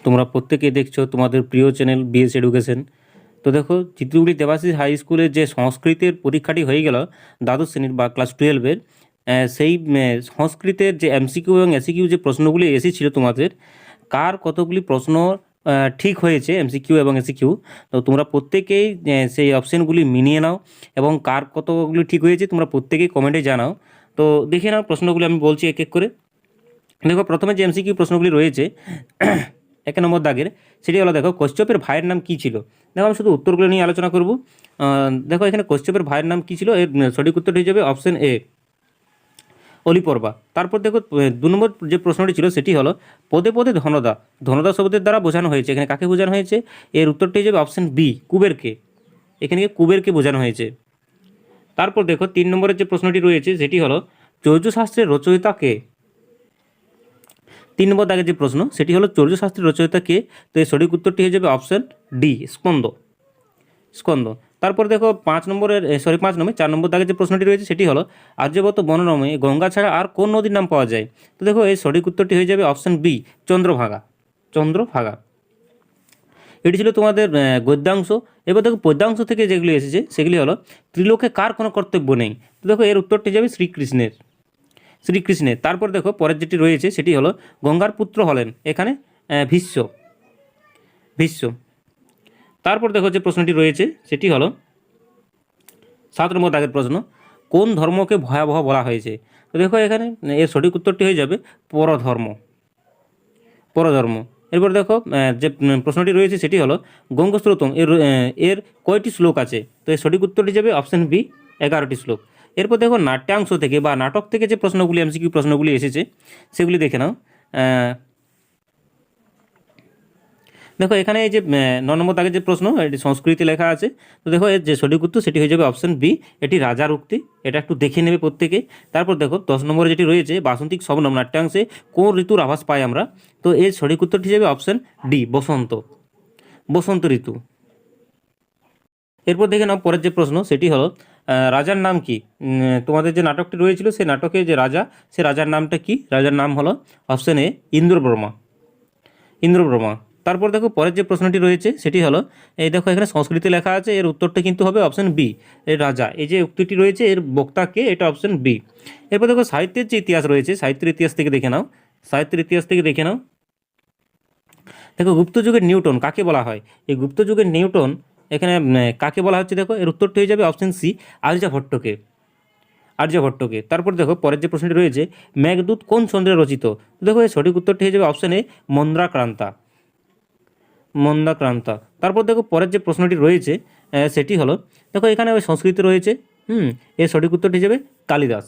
তোমরা প্রত্যেকেই দেখছো তোমাদের প্রিয় চ্যানেল বিএস এডুকেশন। তো দেখো, চিত্রগুলি দেবাশিস হাই স্কুলের যে সংস্কৃতের পরীক্ষাটি হয়ে গেল দ্বাদশ শ্রেণীর বা ক্লাস 12-এর, সেই সংস্কৃতের যে এমসিকিউ এবং এসিকিউ যে প্রশ্নগুলি এসেছিল তোমাদের, কার কতগুলি প্রশ্ন ঠিক হয়েছে এমসিকিউ এবং এসিকিউ। তো তোমরা প্রত্যেকেই সেই অপশানগুলি মিলিয়ে নাও এবং কার কতগুলি ঠিক হয়েছে তোমরা প্রত্যেকেই কমেন্টে জানাও। তো দেখে নাও প্রশ্নগুলি আমি বলছি এক এক করে। দেখো, প্রথমে যে এমসিকিউ প্রশ্নগুলি রয়েছে 1 নম্বর দাগের, সেটি হলো, দেখো, কশ্যপের ভাইয়ের নাম কী ছিল। দেখো, আমি শুধু উত্তরগুলো নিয়ে আলোচনা করব। দেখো, এখানে কশ্যপের ভাইয়ের নাম কী ছিল, এর সঠিক উত্তরটি হয়ে যাবে অপশন এ, অলিপর্বা। তারপর দেখো, 2 নম্বর যে প্রশ্নটি ছিল সেটি হলো, পদে পদে ধনদা, ধনদা শব্দের দ্বারা বোঝানো হয়েছে, এখানে কাকে বোঝানো হয়েছে? এর উত্তরটি হয়ে যাবে অপশন বি, কুবেরকে। এখানে কুবেরকে বোঝানো হয়েছে। তারপর দেখো, 3 নম্বরের যে প্রশ্নটি রয়েছে সেটি হলো, চৌর্যশাস্ত্রের রচয়িতা কে? 3 নম্বর দাগের যে প্রশ্ন সেটি হলো, চৌর্যশাস্ত্রের রচয়িতা কে? তো এর সঠিক উত্তরটি হয়ে যাবে অপশন ডি, স্কন্দ। স্কন্দ। তারপর দেখো, 4 নম্বর দাগের যে প্রশ্নটি রয়েছে সেটি হলো, আর্যভট্ট বর্ণনামে গঙ্গা ছাড়া আর কোন নদীর নাম পাওয়া যায়? তো দেখো, এর সঠিক উত্তরটি হয়ে যাবে অপশন বি, চন্দ্রভাগা। চন্দ্রভাগা। এটি ছিল তোমাদের গদ্যাংশ। এবার দেখো, পদ্যাংশ থেকে যেগুলি এসেছে সেগুলি হলো, ত্রিলোকে কার কোনো কর্তব্য নেই? তো দেখো, এর উত্তরটি যাবে শ্রীকৃষ্ণের। শ্রীকৃষ্ণের। তারপর দেখো, পরের যেটি রয়েছে সেটি হলো, গঙ্গার পুত্র হলেন, এখানে ভীষ্ম। ভীষ্ম। তারপর দেখো, যে প্রশ্নটি রয়েছে সেটি হলো 7 নম্বর দাগের প্রশ্ন, কোন ধর্মকে ভয়াবহ বলা হয়েছে? তো দেখো, এখানে এর সঠিক উত্তরটি হয়ে যাবে পরধর্ম। পরধর্ম। এরপর দেখো, যে প্রশ্নটি রয়েছে সেটি হলো, গঙ্গস্রোতম এর কয়টি শ্লোক আছে? তো এর সঠিক উত্তরটি যাবে অপশন বি, 11টি শ্লোক। এরপর দেখো, নাট্যাংশ থেকে বা নাটক থেকে যে প্রশ্নগুলি এমসিকিউ প্রশ্নগুলি এসেছে সেগুলি দেখে নাও। দেখো, এখানে এই যে 9 নম্বর দাগের যে প্রশ্ন, এটি সংস্কৃতে লেখা আছে। তো দেখো, এর যে সঠিক উত্তর সেটি হয়ে যাবে অপশন বি, এটি রাজার উক্তি। এটা একটু দেখে নেবে প্রত্যেকে। তারপর দেখো, 10 নম্বরে যেটি রয়েছে, বাসন্তিক শবনম নাট্যাংশে কোন ঋতুর আভাস পাই আমরা? তো এর সঠিক উত্তরটি যাবে অপশন ডি, বসন্ত। বসন্ত ঋতু। এরপর দেখে নাও, পরের যে প্রশ্ন সেটি হলো, রাজার নাম কি? তোমাদের যে নাটকটি রয়েছিল সেই নাটকে যে রাজা, সে রাজার নামটা কি? রাজার নাম হলো অপশন এ, ইন্দ্রবর্মা। ইন্দ্রবর্মা। তারপর দেখো, পরের যে প্রশ্নটি রয়েছে সেটি হলো, এই দেখো, এখানে সংস্কৃতে লেখা আছে, এর উত্তরটা কিন্তু হবে অপশন বি, এর রাজা। এই যে উক্তিটি রয়েছে এর বক্তা কে? এটা অপশন বি। এরপর দেখো, সাহিত্যের যে ইতিহাস রয়েছে, সাহিত্যের ইতিহাস থেকে দেখে নাও। সাহিত্যের ইতিহাস থেকে দেখে নাও। দেখো, গুপ্ত যুগের নিউটন কাকে বলা হয়? এই গুপ্ত যুগের নিউটন এখানে কাকে বলা হচ্ছে? দেখো, এর উত্তরটি হয়ে যাবে অপশন সি, আর্যভট্টকে। আর্যভট্টকে। তারপর দেখো, পরের যে প্রশ্নটি রয়েছে, মেঘদূত কোন চন্দ্রে রচিত? দেখো, এর সঠিক উত্তরটি হয়ে যাবে অপশন এ, মন্দ্রাক্রান্তা। মন্দাক্রান্তা। তারপর দেখো, পরের যে প্রশ্নটি রয়েছে সেটি হলো, দেখো, এখানে ওই সংস্কৃত রয়েছে, এর সঠিক উত্তরটি যাবে কালিদাস।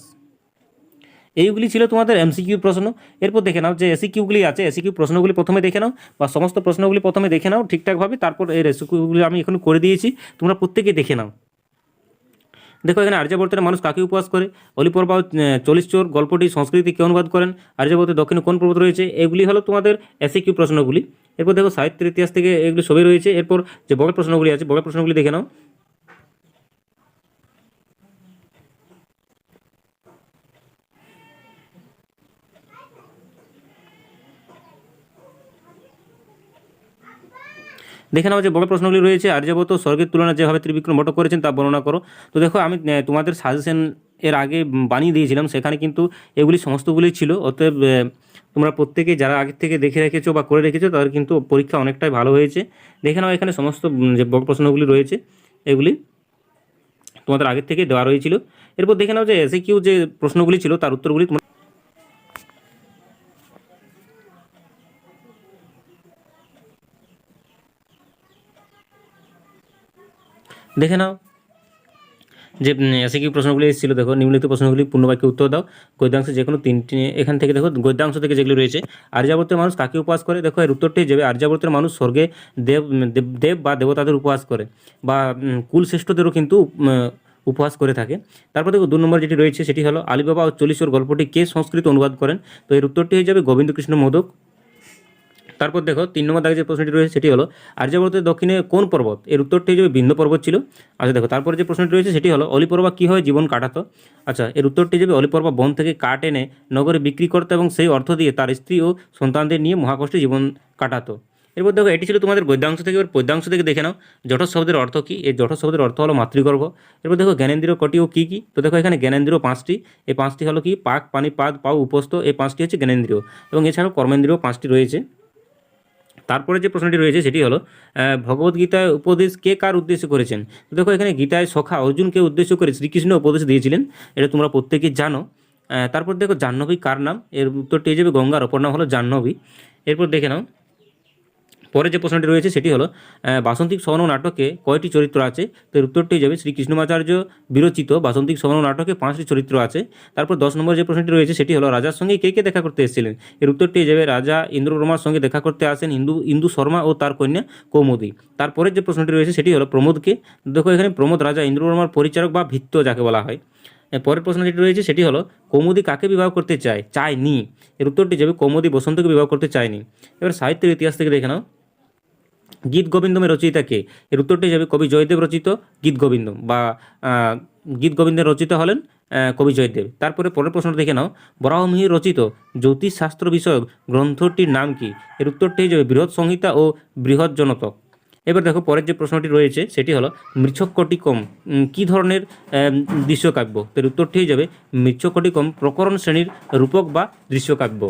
এইগুলি ছিল তোমাদের এমসিকিউ প্রশ্ন। এরপর দেখে নাও যে এসিকিউগুলি আছে, এসিকিউ প্রশ্নগুলি প্রথমে দেখে নাও, বা সমস্ত প্রশ্নগুলি প্রথমে দেখে নাও ঠিকঠাকভাবে। তারপর এই এসিকিউগুলি আমি এখন করে দিয়েছি, তোমরা প্রত্যেকেই দেখে নাও। দেখো, এখানে আর্যাবর্তের মানুষ কাকে উপবাস করে? অলিপর্বা 40 চোর গল্পটি সংস্কৃতি কে অনুবাদ করেন? আর্যাবর্তের দক্ষিণে কোন পর্বত রয়েছে? এগুলি হলো তোমাদের এসিকিউ প্রশ্নগুলি। এরপর দেখো, সাহিত্যের ইতিহাস থেকে এগুলি সবই রয়েছে। এরপর যে বড় প্রশ্নগুলি আছে, বড় প্রশ্নগুলি দেখে নাও। দেখে নাও যে বড় প্রশ্নগুলি রয়েছে, আর্যাবর্ত স্বর্গের তুলনায় যেভাবে ত্রিবিক্রম ভট্ট করেছেন তা বর্ণনা করো। তো দেখো, আমি তোমাদের সাজেশন এর আগে বানিয়ে দিয়েছিলাম, সেখানে কিন্তু এগুলি সমস্তগুলি ছিল। অতএব তোমরা প্রত্যেকেই যারা আগের থেকে দেখে রেখেছো বা করে রেখেছো তাদের কিন্তু পরীক্ষা অনেকটাই ভালো হয়েছে। দেখে নাও, এখানে সমস্ত যে বড় প্রশ্নগুলি রয়েছে এগুলি তোমাদের আগের থেকে দেওয়া রয়েছিল। এরপর দেখে নাও যে এসিকিউ যে প্রশ্নগুলি ছিল তার উত্তরগুলি তোমরা দেখে নাও যে এসিকিউ প্রশ্নগুলি এসেছিল। দেখো, নিম্নলিখিত প্রশ্নগুলি পূর্ণবাক্যে উত্তর দাও। গদ্যাংশে যে কোনো 3টি, এখান থেকে দেখো গদ্যাংশ থেকে যেগুলি রয়েছে, আর্যাবর্তের মানুষ কাকে উপবাস করে? দেখো, এর উত্তরটি যাবে আর্যাবর্তের মানুষ স্বর্গে দেব দেব দেব বা দেবতাদের উপবাস করে, বা কুলশ্রেষ্ঠদেরও কিন্তু উপহাস করে থাকে। তারপর দেখো, 2 নম্বর যেটি রয়েছে সেটি হলো, আলিবাবা ও 40 চোর গল্পটি কে সংস্কৃত অনুবাদ করেন? তো এর উত্তরটি হয়ে যাবে গোবিন্দকৃষ্ণ মোদক। তারপর দেখো, 3 নম্বর দাগে যে প্রশ্নটি রয়েছে সেটি হলো, আর্যাবর্তের দক্ষিণে কোন পর্বত? এর উত্তরটি হয়ে যাবে বিন্ধ্য পর্বত ছিল। আচ্ছা, দেখো, তারপরে যে প্রশ্নটি রয়েছে সেটি হলো, অলিপর্বা কীভাবে জীবন কাটাতো? আচ্ছা, এর উত্তরটি যাবে, অলিপর্বা বন থেকে কাঠ এনে নগরে বিক্রি করতো এবং সেই অর্থ দিয়ে তার স্ত্রী ও সন্তানদের নিয়ে মহাকষ্টে জীবন কাটাতো। এরপর দেখো এটি ছিল তোমাদের গদ্যাংশ থেকে। এবার পদ্যাংশ থেকে দেখে নাও জঠর শব্দের অর্থ কী। এই জঠর শব্দের অর্থ হলো মাতৃগর্ভ। এরপর দেখো জ্ঞানেন্দ্রিয় কটি ও কী কী। তো দেখো এখানে জ্ঞানেন্দ্রিয় 5টি। এই 5টি হলো কি পাক, পানি, পাদ, পাও, উপস্থ। এই 5টি হচ্ছে জ্ঞানেন্দ্রিয় এবং এছাড়াও কর্মেন্দ্রিয় 5টি রয়েছে। তারপরে যে প্রশ্নটি রয়েছে সেটি হলো ভগবদ্গীতায় উপদেশ কে কার উদ্দেশ্য করেছেন। তো দেখো এখানে গীতায় সখা অর্জুনকে উদ্দেশ্য করে শ্রীকৃষ্ণ উপদেশ দিয়েছিলেন, এটা তোমরা প্রত্যেকেই জানো। তারপর দেখো জাহ্নবী কার নাম, এর উত্তরটি হয়ে যাবে গঙ্গার অপর নাম হলো জাহ্নবী। এরপর দেখে নাও পরে যে প্রশ্নটি রয়েছে সেটি হলো বাসন্তিক স্বর্ণ নাটকে কয়টি চরিত্র আছে। তো এর উত্তরটি যাবে শ্রীকৃষ্ণমাচার্য বিরচিত বাসন্তিক স্বর্ণ নাটকে 5টি চরিত্র আছে। তারপর 10 নম্বর যে প্রশ্নটি রয়েছে সেটি হলো রাজার সঙ্গে কে কে দেখা করতে এসেছিলেন। এর উত্তরটি যাবে রাজা ইন্দ্রবর্মার সঙ্গে দেখা করতে আসেন ইন্দু শর্মা ও তার কন্যা কৌমুদী। তারপরের যে প্রশ্নটি রয়েছে সেটি হলো প্রমোদকে। দেখো এখানে প্রমোদ রাজা ইন্দ্রবর্মার পরিচারক বা ভিত্ত যাকে বলা হয়। পরের প্রশ্ন যেটি রয়েছে সেটি হলো কৌমুদী কাকে বিবাহ করতে চায়নি। এর উত্তরটি যাবে কৌমুদী বসন্তকে বিবাহ করতে চায়নি। এবার সাহিত্যের ইতিহাস থেকে দেখে নাও গীত গোবিন্দমের রচয়িতা কে। এর উত্তরটি যাবে কবি জয়দেব রচিত গীত গোবিন্দম বা গীত গোবিন্দের রচিত হলেন কবি জয়দেব। তারপরে পরের প্রশ্ন দেখে নাও বরাহমিহির রচিত জ্যোতিষশাস্ত্র বিষয়ক গ্রন্থটির নাম কি। এর উত্তরটি যাবে বৃহৎ সংহিতা ও বৃহৎ জনতক। এবার দেখো পরের যে প্রশ্নটি রয়েছে সেটি হলো মৃচ্ছকটিকম কী ধরনের দৃশ্যকাব্য। এর উত্তরটি যাবে মৃচ্ছকটিকম প্রকরণ শ্রেণীর রূপক বা দৃশ্যকাব্য।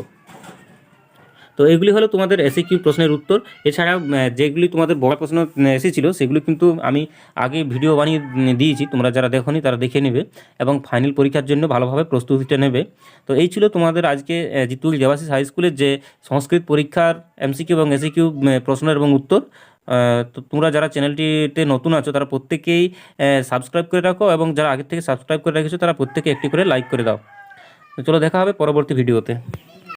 তো এগুলি হলো তোমাদের এসিকিউ প্রশ্নের উত্তর। এছাড়াও যেগুলি তোমাদের বড় প্রশ্ন এসেছিলো সেগুলি কিন্তু আমি আগে ভিডিও বানিয়ে দিয়েছি, তোমরা যারা দেখোনি তারা দেখে নেবে এবং ফাইনাল পরীক্ষার জন্য ভালোভাবে প্রস্তুতিটা নেবে। তো এই ছিল তোমাদের আজকে জিতুল দেবাশিস হাই স্কুলের যে সংস্কৃত পরীক্ষার এমসিকিউ এবং এসিকিউ প্রশ্নের এবং উত্তর। তো তোমরা যারা চ্যানেলটিতে নতুন আছো তারা প্রত্যেকেই সাবস্ক্রাইব করে রাখো এবং যারা আগের থেকে সাবস্ক্রাইব করে রেখেছো তারা প্রত্যেকে একটি করে লাইক করে দাও। তো চলো দেখা হবে পরবর্তী ভিডিওতে।